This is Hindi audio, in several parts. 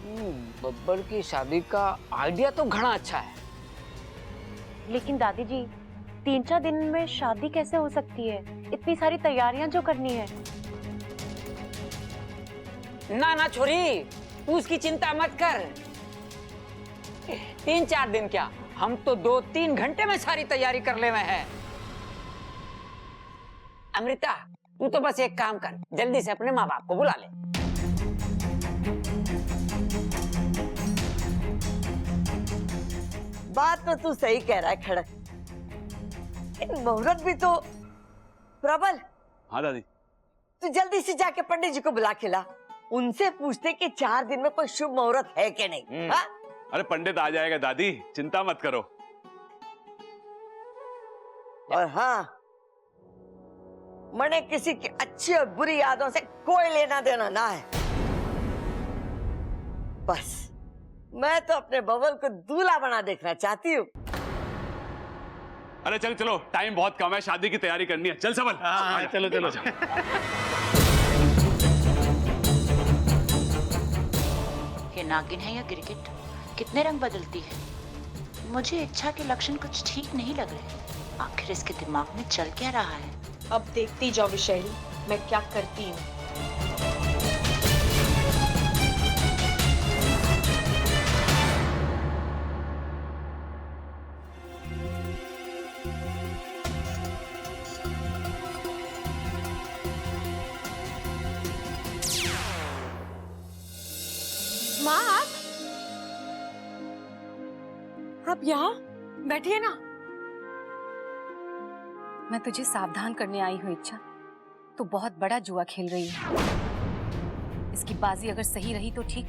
बब्बर की शादी का आइडिया तो घना अच्छा है, लेकिन दादी जी 3-4 दिन में शादी कैसे हो सकती है? इतनी सारी तैयारियां जो करनी है। ना ना छोरी, तू उसकी चिंता मत कर। 3-4 दिन क्या, हम तो 2-3 घंटे में सारी तैयारी कर ले में है। अमृता, तू तो बस एक काम कर, जल्दी से अपने माँ बाप को बुला ले। बात तो तू सही कह रहा है खड़क, मुहूर्त भी तो प्रबल। हाँ दादी। तू जल्दी से जाके पंडित जी को बुला के ला, उनसे पूछते कि 4 दिन में कोई शुभ मुहूर्त है कि नहीं। हाँ? अरे पंडित आ जाएगा दादी, चिंता मत करो। और हाँ, मने किसी की अच्छी और बुरी यादों से कोई लेना देना ना है। बस मैं तो अपने बबल को दूल्हा बना देखना चाहती हूँ। अरे चल चलो, टाइम बहुत कम है, शादी की तैयारी करनी है। चल सबल। हाँ, चलो चलो। ये नागिन है या गिरगिट? कितने रंग बदलती है? मुझे इच्छा के लक्षण कुछ ठीक नहीं लग रहे। आखिर इसके दिमाग में चल क्या रहा है? अब देखती जाओ विशैली, मैं क्या करती हूँ। माँ आप यहाँ बैठिए ना। मैं तुझे सावधान करने आई हूँ इच्छा, तू बहुत बड़ा जुआ खेल रही है। इसकी बाजी अगर सही रही तो ठीक,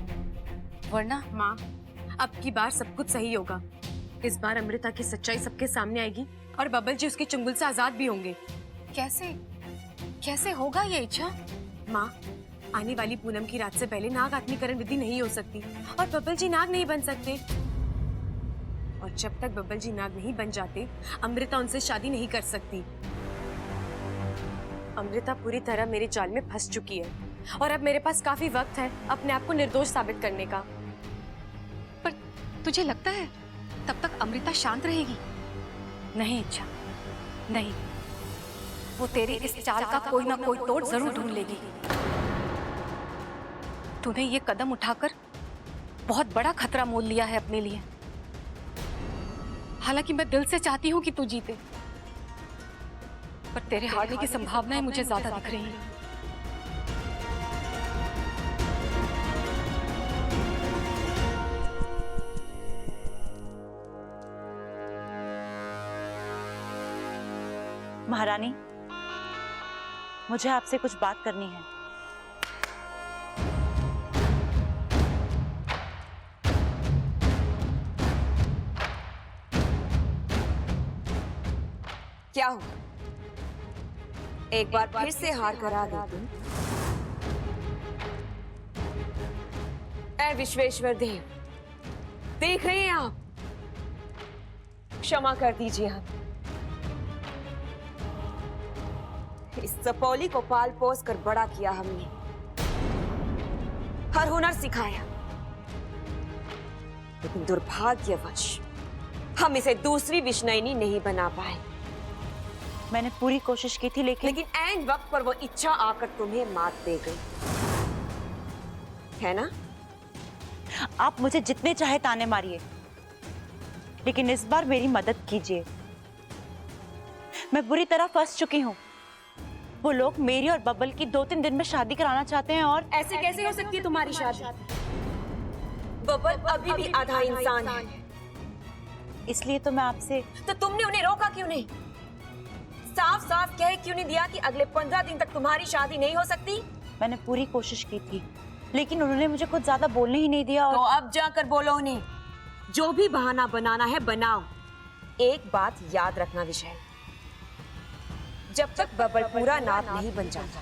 वरना। माँ, अब की बार सब कुछ सही होगा। इस बार अमृता की सच्चाई सबके सामने आएगी और बबल जी उसके चुंगल से आजाद भी होंगे। कैसे कैसे होगा ये इच्छा? माँ, आने वाली पूनम की रात से पहले नाग आत्मीकरण विधि नहीं हो सकती और बबल जी नाग नहीं बन सकते। और जब तक बबल जी नाग नहीं बन जाते, अमृता उनसे शादी नहीं कर सकती। अमृता पूरी तरह मेरे जाल में फंस चुकी है और अब मेरे पास काफी वक्त है अपने आप को निर्दोष साबित करने का। पर तुझे लगता है तब तक अमृता शांत रहेगी? नहीं इच्छा, नहीं। वो तेरी इस चाल का कोई ना कोई तोड़ जरूर ढूंढ लेगी। तूने ये कदम उठाकर बहुत बड़ा खतरा मोल लिया है अपने लिए। हालांकि मैं दिल से चाहती हूं कि तू जीते, पर तेरे हारने की संभावनाएं मुझे ज्यादा दिख रही हैं। महारानी, मुझे आपसे कुछ बात करनी है। क्या हो? एक बार फिर से हार करा देती। ऐ विश्वेश्वर देव, देख रहे हैं आप? क्षमा कर दीजिए आप। इस सपौली को पाल पोस कर बड़ा किया हमने, हर हुनर सिखाया, लेकिन दुर्भाग्यवश हम इसे दूसरी विष्णुनी नहीं बना पाए। मैंने पूरी कोशिश की थी, लेकिन एंड वक्त पर वो इच्छा आकर तुम्हें मात दे गई, है ना? आप मुझे जितने चाहे ताने मारिए, लेकिन इस बार मेरी मदद कीजिए। मैं बुरी तरह फंस चुकी हूँ। वो लोग मेरी और बबल की 2-3 दिन में शादी कराना चाहते हैं और ऐसे कैसे हो सकती है तुम्हारी शादी? बबल अभी भी आधा इंसान है। इसलिए तो मैं आपसे। तो तुमने उन्हें रोका क्यों नहीं? साफ साफ कह क्यों नहीं दिया कि अगले 15 दिन तक तुम्हारी शादी नहीं हो सकती? मैंने पूरी कोशिश की थी, लेकिन उन्होंने मुझे कुछ ज्यादा बोलने ही नहीं दिया। और तो अब जाकर बोलो उन्हें, जो भी बहाना बनाना है बनाओ। एक बात याद रखना विषय, जब तक बबल पूरा नाग नहीं बन जाता,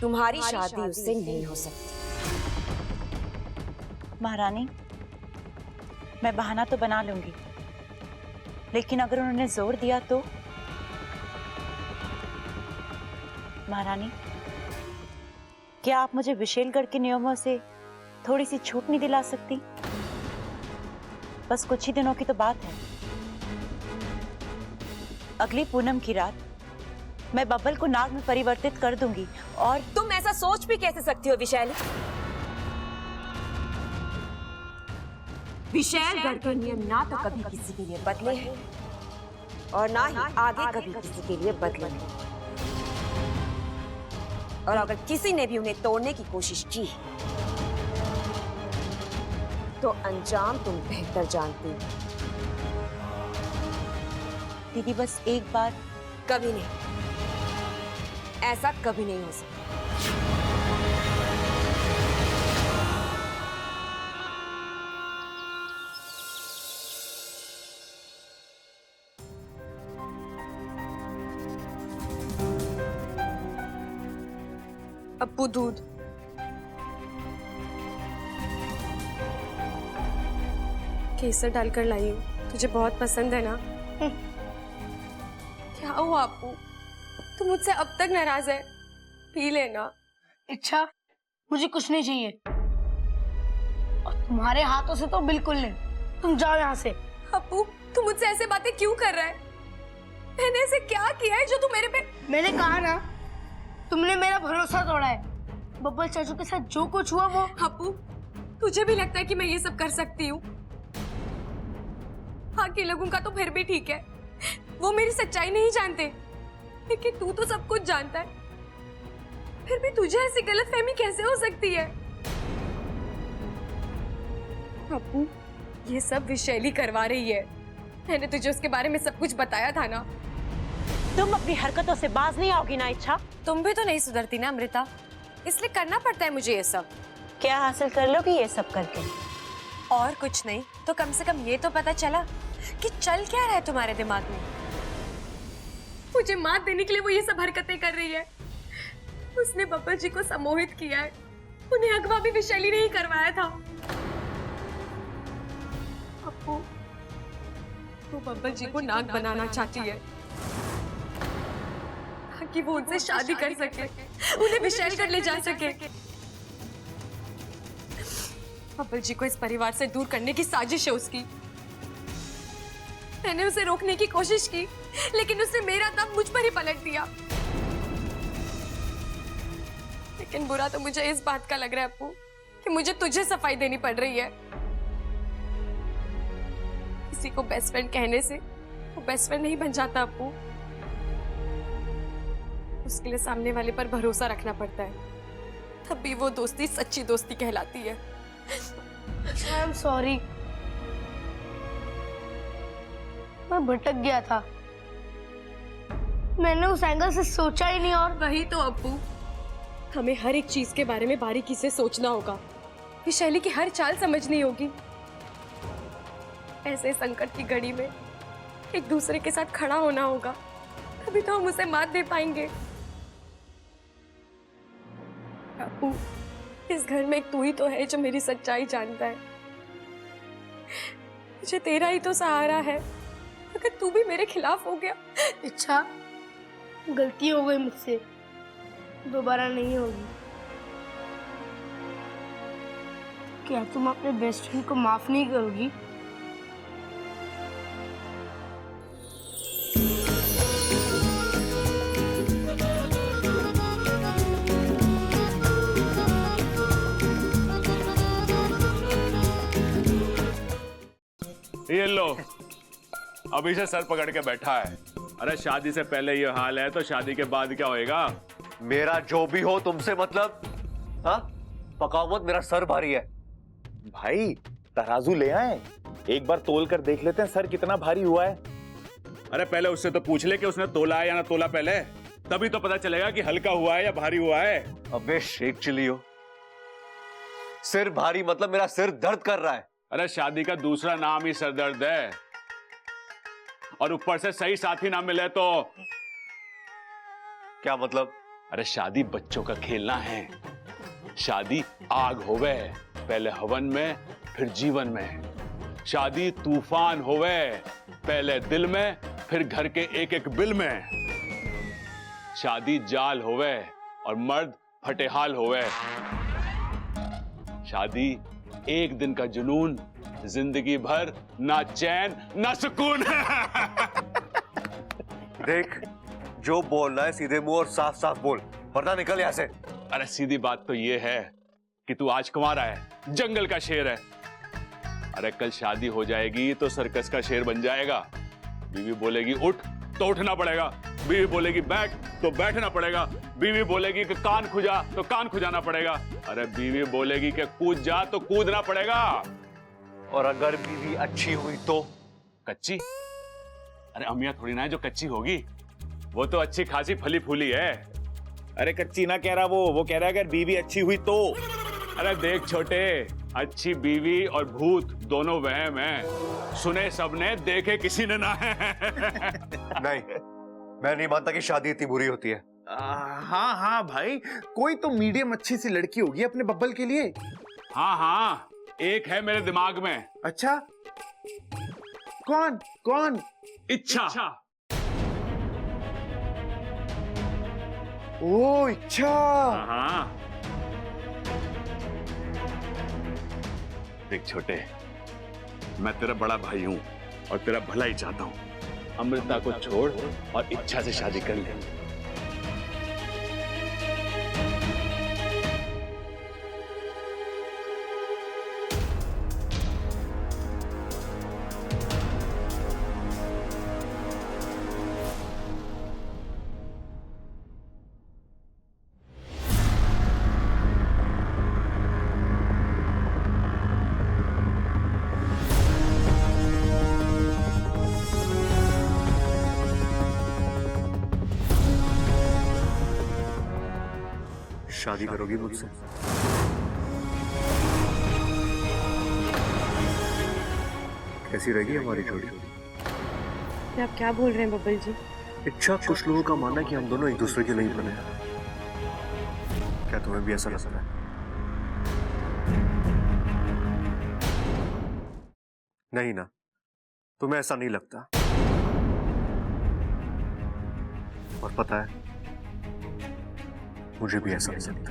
तुम्हारी शादी उससे नहीं हो सकती। महारानी, मैं बहाना तो बना लूंगी, लेकिन अगर उन्होंने जोर दिया तो? महारानी, क्या आप मुझे विशेलगढ़ के नियमों से थोड़ी सी छूट नहीं दिला सकती? बस कुछ ही दिनों की तो बात है। अगली पूनम की रात मैं बब्बल को नाग में परिवर्तित कर दूंगी। और तुम ऐसा सोच भी कैसे सकती हो विशैली? विशैलगढ़ के नियम ना तो कभी किसी के लिए बदले हैं और ना ही आगे कभी किसी के लिए बदलेंगे। और अगर किसी ने भी उन्हें तोड़ने की कोशिश की तो अंजाम तुम बेहतर जानती हो। दीदी बस एक बार। कभी नहीं, ऐसा कभी नहीं हो सकता। अप्पू दूध। केसर डालकर लाई हूँ, तुझे बहुत पसंद है ना? क्या हुआ अप्पू, तू मुझसे अब तक नाराज है? पी लेना। इच्छा, मुझे कुछ नहीं चाहिए और तुम्हारे हाथों से तो बिल्कुल नहीं। तुम जाओ यहाँ से। अप्पू, तू मुझसे ऐसे बातें क्यों कर रहा है? मैंने ऐसे क्या किया है जो तू मेरे पे? मैंने कहा ना, तुमने मेरा भरोसा तोड़ा है। बब्बल चाचू के साथ जो कुछ हुआ वो। अप्पू, तुझे भी लगता है कि मैं ये सब कर सकती हूँ? हाँ, के लोगों का तो फिर भी ठीक है, वो मेरी सच्चाई नहीं जानते, लेकिन तू तो सब कुछ जानता है। फिर भी तुझे ऐसी गलतफहमी कैसे हो सकती है? अप्पू, ये सब विशैली करवा रही है। मैंने तुझे उसके बारे में सब कुछ बताया था ना। तुम अपनी हरकतों से बाज नहीं आओगी ना इच्छा? तुम भी तो नहीं सुधरती ना अमृता, इसलिए करना पड़ता है मुझे ये सब। क्या हासिल कर लोगी ये सब करके? और कुछ नहीं तो कम से कम ये तो पता चला कि चल क्या रहा है तुम्हारे दिमाग में। मुझे मात देने के लिए वो ये सब हरकतें कर रही है। उसने बब्बल जी को सम्मोहित किया है, उन्हें अगवा भी विशैली ने ही करवाया था। अप्पू, वो बब्बल जी को नाग बनाना चाहती है ताकि वो उनसे शादी कर सके, उन्हें विशैलगढ़ ले जा सके। बब्बल जी को इस परिवार से दूर करने की साजिश है उसकी। मैंने उसे रोकने की कोशिश की, लेकिन उसने मेरा दम मुझ पर ही पलट दिया। लेकिन बुरा तो मुझे इस बात का लग रहा है अप्पू कि मुझे तुझे सफाई देनी पड़ रही है। किसी को बेस्ट फ्रेंड कहने से वो बेस्ट फ्रेंड नहीं बन जाता अप्पू, उसके लिए सामने वाले पर भरोसा रखना पड़ता है, तब भी वो दोस्ती सच्ची दोस्ती कहलाती है। आई एम सॉरी, मैं भटक गया था, मैंने उस एंगल से सोचा ही नहीं। और वही तो अप्पू, हमें हर एक चीज के बारे में बारीकी से सोचना होगा, विशैली की हर चाल समझनी होगी। ऐसे संकट की घड़ी में एक दूसरे के साथ खड़ा होना होगा, तभी तो हम उसे मात दे पाएंगे। अप्पू, इस घर में एक तू ही तो है जो मेरी सच्चाई जानता है। मुझे तेरा ही तो सहारा है। अगर तू भी मेरे खिलाफ हो गया। इच्छा, गलती हो गई मुझसे, दोबारा नहीं होगी। क्या तुम अपने बेस्ट फ्रेंड को माफ नहीं करोगी? ये लो, अभी से सर पकड़ के बैठा है। अरे शादी से पहले ये हाल है तो शादी के बाद क्या होएगा? मेरा जो भी हो तुमसे मतलब? हाँ, पकाओ मत, मेरा सर भारी है। भाई तराजू ले आए, एक बार तोल कर देख लेते हैं सर कितना भारी हुआ है। अरे पहले उससे तो पूछ ले कि उसने तोला है या ना तोला पहले, तभी तो पता चलेगा कि हल्का हुआ है या भारी हुआ है। अबे शेख चिलियो, सिर भारी मतलब मेरा सिर दर्द कर रहा है। अरे शादी का दूसरा नाम ही सरदर्द है, और ऊपर से सही साथी ना मिले तो क्या मतलब? अरे शादी बच्चों का खेलना है। शादी आग होवे, पहले हवन में फिर जीवन में। शादी तूफान होवे, पहले दिल में फिर घर के एक एक बिल में। शादी जाल होवे और मर्द फटेहाल होवे। शादी एक दिन का जुनून, जिंदगी भर ना चैन ना सुकून। देख, जो बोलना है सीधे मुंह और साफ साफ बोल, वरना निकल यहाँ से। अरे सीधी बात तो ये है कि तू आज कुंवारा है, जंगल का शेर है। अरे कल शादी हो जाएगी तो सर्कस का शेर बन जाएगा। बीवी बोलेगी उठ तो उठना पड़ेगा, बीवी बोलेगी बैठ तो बैठना पड़ेगा, बीवी बोलेगी कि कान खुजा तो कान खुजाना पड़ेगा, अरे बीवी बोलेगी कि कूद जा तो कूदना पड़ेगा। और अगर बीवी अच्छी हुई तो? कच्ची? अरे अमिया थोड़ी ना है जो कच्ची होगी, वो तो अच्छी खासी फली फूली है। अरे कच्ची ना कह रहा वो कह रहा है अगर बीवी अच्छी हुई तो। अरे देख छोटे, अच्छी बीवी और भूत दोनों वहम है, सुने सबने देखे किसी ने ना है। नहीं, मैं नहीं मानता कि शादी इतनी बुरी होती है। हाँ हाँ भाई, कोई तो मीडियम अच्छी सी लड़की होगी अपने बब्बल के लिए। हाँ हाँ, एक है मेरे दिमाग में। अच्छा, कौन कौन? इच्छा। ओ इच्छा। हाँ देख छोटे, मैं तेरा बड़ा भाई हूं और तेरा भला ही चाहता हूं। अमृता को छोड़ और इच्छा से शादी कर ले। शादी करोगी मुझसे? कैसी रहेगी हमारी जोड़ी? आप क्या बोल रहे हैं बब्बल जी? इच्छा, कुछ लोगों का मानना है कि हम दोनों एक दूसरे के नहीं बने। क्या तुम्हें भी ऐसा लगता है? नहीं ना, तुम्हें ऐसा नहीं लगता। और पता है, मुझे भी ऐसा नहीं लगता।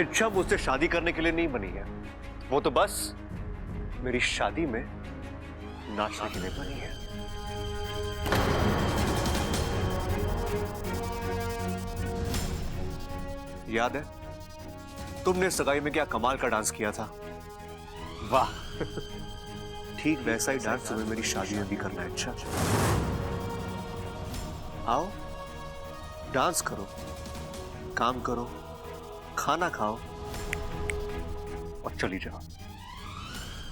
इच्छा मुझसे शादी करने के लिए नहीं बनी है, वो तो बस मेरी शादी में नाचने के लिए बनी है। याद है तुमने सगाई में क्या कमाल का डांस किया था? वाह। ठीक वैसा ही डांस तुम्हें मेरी शादी में भी करना है। अच्छा, आओ डांस करो, काम करो, खाना खाओ और चली जाओ।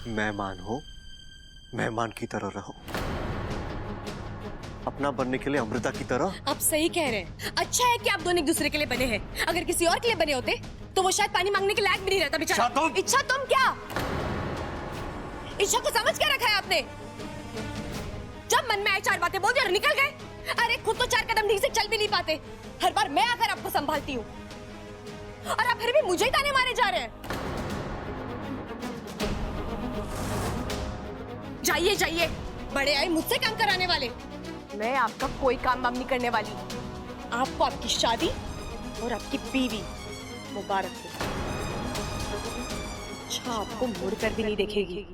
मेहमान हो, मेहमान की तरह रहो, अपना बनने के लिए अमृता की तरह। आप सही कह रहे हैं। अच्छा है कि आप दोनों एक दूसरे के लिए बने हैं। अगर किसी और के लिए बने होते तो वो शायद पानी मांगने के लायक भी नहीं रहता बेचारा। इच्छा तुम क्या? इच्छा को समझ क्या रखा है आपने? जब मन में आए चार बातें बोल दी और निकल गए। अरे खुद तो चार कदम ठीक से चल भी नहीं पाते, हर बार मैं आकर आपको संभालती हूँ और आप फिर भी मुझे ही ताने मारे जा रहे हैं। जाइए जाइए, बड़े आए मुझसे काम कराने वाले। मैं आपका कोई काम वाम नहीं करने वाली। आपको आपकी शादी और आपकी बीवी मुबारक हो। अच्छा, आपको मुड़कर भी नहीं देखेगी।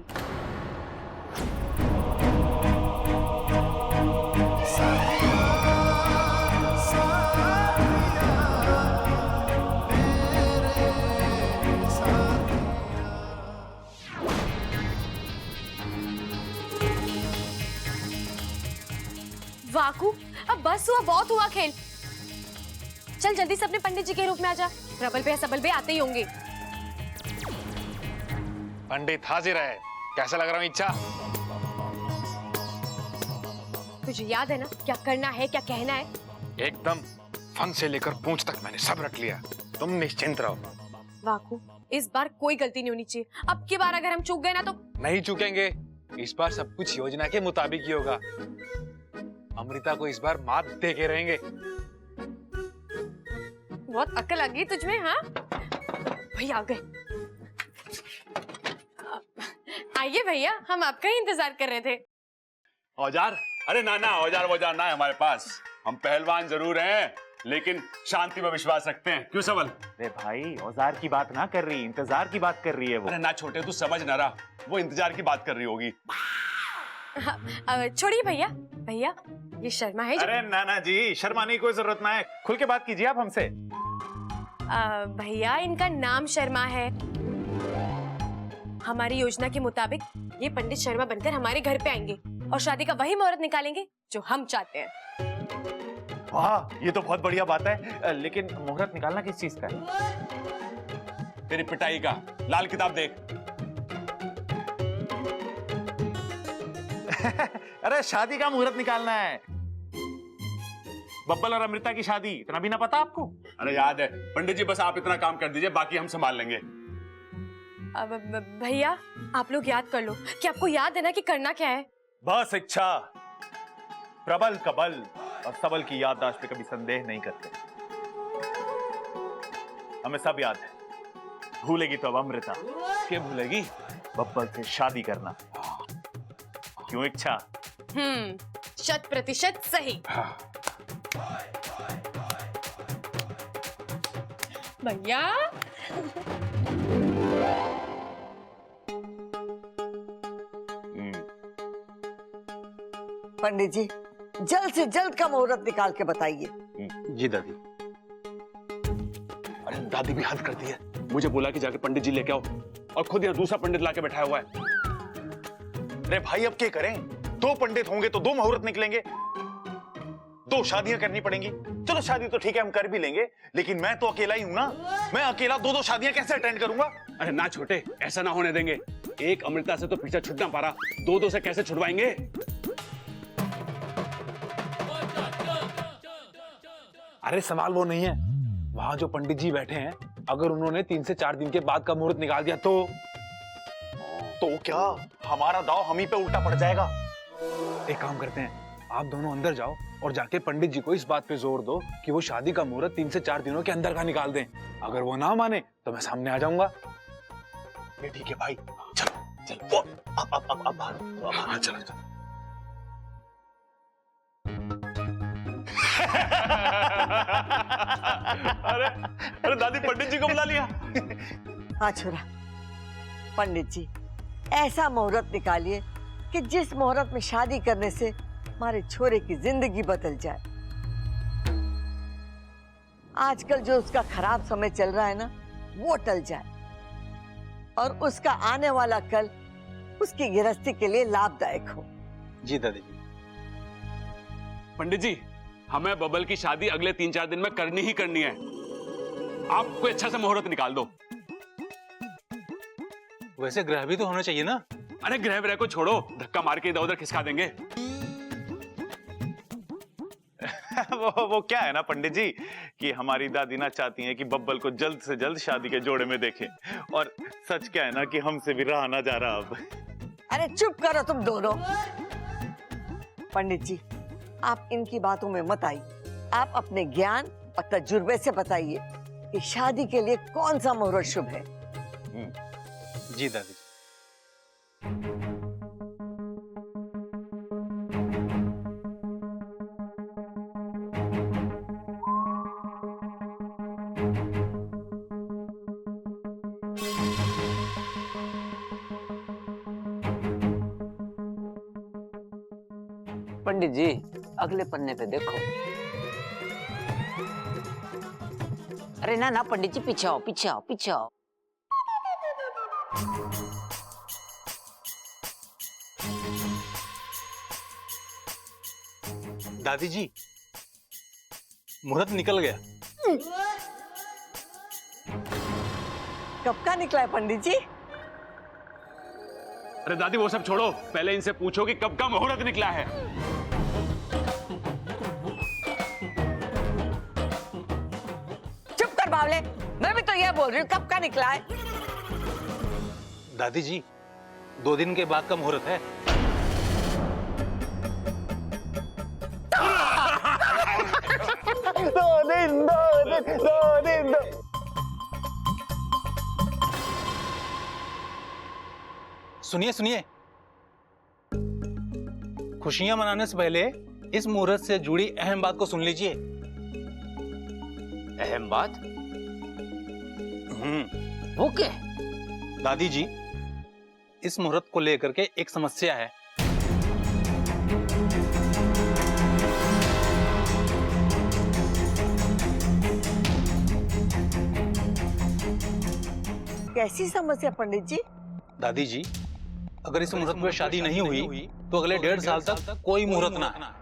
वाकू, अब बस हुआ, बहुत हुआ खेल। चल जल्दी से अपने पंडित जी के रूप में आजा। प्रबल पे सबल पे आते ही होंगे। पंडित हाजिर है। कैसा लग रहा हूँ इच्छा? तुझे याद है ना क्या करना है, क्या कहना है? एकदम फन से लेकर पूंछ तक मैंने सब रख लिया, तुम निश्चिंत रहो। वाकू, इस बार कोई गलती नहीं होनी चाहिए। अब की बार अगर हम चूक गए ना तो नहीं चूकेंगे। इस बार सब कुछ योजना के मुताबिक ही होगा। अमृता को इस बार मात दे के रहेंगे। बहुत अक्ल आ गई तुझमें। हाँ भैया आ गए। आइए भैया, हम आपका ही इंतजार कर रहे थे। औजार? अरे ना ना, औजार वौजार ना है हमारे पास। हम पहलवान जरूर हैं, लेकिन शांति में विश्वास रखते हैं, क्यों सबल? अरे भाई औजार की बात ना कर रही, इंतजार की बात कर रही है वो। अरे ना छोटे, तू समझ ना रहा, वो इंतजार की बात कर रही होगी। छोड़िए भैया, भैया ये शर्मा है अरे नाना जी, शर्माने की कोई जरूरत ना है, खुल के बात कीजिए आप हमसे। भैया इनका नाम शर्मा है। हमारी योजना के मुताबिक ये पंडित शर्मा बनकर हमारे घर पे आएंगे और शादी का वही मुहूर्त निकालेंगे जो हम चाहते हैं। वाह, ये तो बहुत बढ़िया बात है, लेकिन मुहूर्त निकालना किस चीज का है? तेरी पिटाई का। लाल किताब देख। अरे शादी का मुहूर्त निकालना है, बब्बल और अमृता की शादी, इतना भी ना पता आपको? अरे याद है पंडित जी, बस आप इतना काम कर दीजिए, बाकी हम संभाल लेंगे। अब भैया आप लोग याद कर लो कि आपको याद है ना कि करना क्या है। बस इच्छा, प्रबल कबल और सबल की याददाश्त पे कभी संदेह नहीं करते। हमें सब याद है। भूलेगी तो अब अमृता। क्या भूलेगी? बब्बल से शादी करना। क्यों इच्छा? 100% सही। भैया पंडित जी जल्द से जल्द का मुहूर्त निकाल के बताइए। जी दादी। अरे दादी भी हद करती है, मुझे बोला कि जाके पंडित जी लेके आओ और खुद यहाँ दूसरा पंडित लाके बैठाया हुआ है। अरे भाई अब क्या करें, 2 पंडित होंगे तो 2 मुहूर्त निकलेंगे, 2 शादियां करनी पड़ेंगी। चलो शादी तो ठीक है हम कर भी लेंगे, लेकिन मैं तो अकेला ही हूं ना, मैं अकेला 2-2 शादियां कैसे अटेंड करूंगा? अरे ना छोटे, ऐसा ना होने देंगे। एक अमृता से तो पीछा छुट ना पा रहा, 2-2 से कैसे छुड़वाएंगे? अरे सवाल वो नहीं है, वहां जो पंडित जी बैठे हैं, अगर उन्होंने 3 से 4 दिन के बाद का मुहूर्त निकाल दिया तो क्या हमारा दाव हम ही पे उल्टा पड़ जाएगा? एक काम करते हैं, आप दोनों अंदर जाओ और जाके पंडित जी को इस बात पे जोर दो कि वो शादी का मुहूर्त 3 से 4 दिनों के अंदर का निकाल दें। अगर वो ना माने तो मैं सामने आ जाऊंगा। ये ठीक है भाई, चलो चलो अब हाँ चलो चलो। अरे दादी पंडित जी को बुला लिया। हाँ छोरा, पंडित जी ऐसा मुहूर्त निकालिए कि जिस मुहूर्त में शादी करने से हमारे छोरे की जिंदगी बदल जाए। आजकल जो उसका खराब समय चल रहा है ना, वो टल जाए और उसका आने वाला कल उसकी गृहस्थी के लिए लाभदायक हो। जी दादी जी। पंडित जी, हमें बबल की शादी अगले 3-4 दिन में करनी ही करनी है। आप कोई अच्छा सा मुहूर्त निकाल दो। वैसे ग्रह भी तो होना चाहिए ना। अरे ग्रह व्रह को छोड़ो, धक्का मार के इधर उधर खिसका देंगे। वो क्या है ना पंडित जी कि हमारी दादी ना चाहती हैं कि बब्बल को जल्द से जल्द शादी के जोड़े में देखें, और सच क्या है ना कि हमसे भी रहा ना जा रहा अब। अरे चुप करो तुम दोनों। पंडित जी आप इनकी बातों में मत आइए, आप अपने ज्ञान और तजुर्बे से बताइए कि शादी के लिए कौन सा मुहूर्त शुभ है। जी दादी। पंडित जी अगले पन्ने पे देखो। अरे ना पंडित जी पीछे आओ, पीछे आओ, पीछे आओ। दादी जी मुहूर्त निकल गया। कब का निकला है पंडित जी? अरे दादी वो सब छोड़ो, पहले इनसे पूछो कि कब का मुहूर्त निकला है। चुप कर बावले, मैं भी तो यह बोल रही हूँ कब का निकला है। दादी जी 2 दिन के बाद का मुहूर्त है। दो दिन। सुनिए सुनिए, खुशियां मनाने से पहले इस मुहूर्त से जुड़ी अहम बात को सुन लीजिए। अहम बात। वो क्या? दादी जी, इस मुहूर्त को लेकर के एक समस्या है। कैसी समस्या पंडित जी? दादी जी, अगर इस मुहूर्त में शादी नहीं हुई तो अगले 1.5 साल तक कोई मुहूर्त ना है।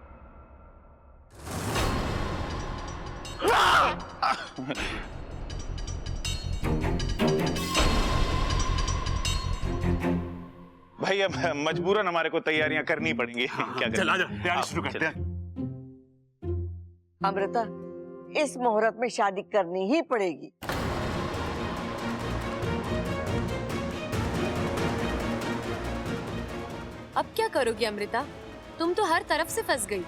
भाई अब मजबूरन हमारे को तैयारियां करनी पड़ेंगी। क्या चल आ जा, तैयारी शुरू करते हैं। अमृता, इस मुहूर्त में शादी करनी ही पड़ेगी। अब क्या करोगी अमृता? तुम तो हर तरफ से फंस गई।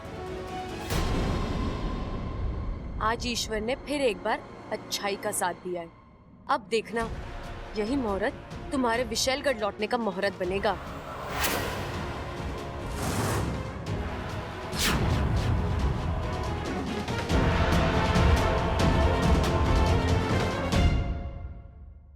आज ईश्वर ने फिर एक बार अच्छाई का साथ दिया है। अब देखना, यही मुहूर्त तुम्हारे विशैलगढ़ लौटने का मुहूर्त बनेगा।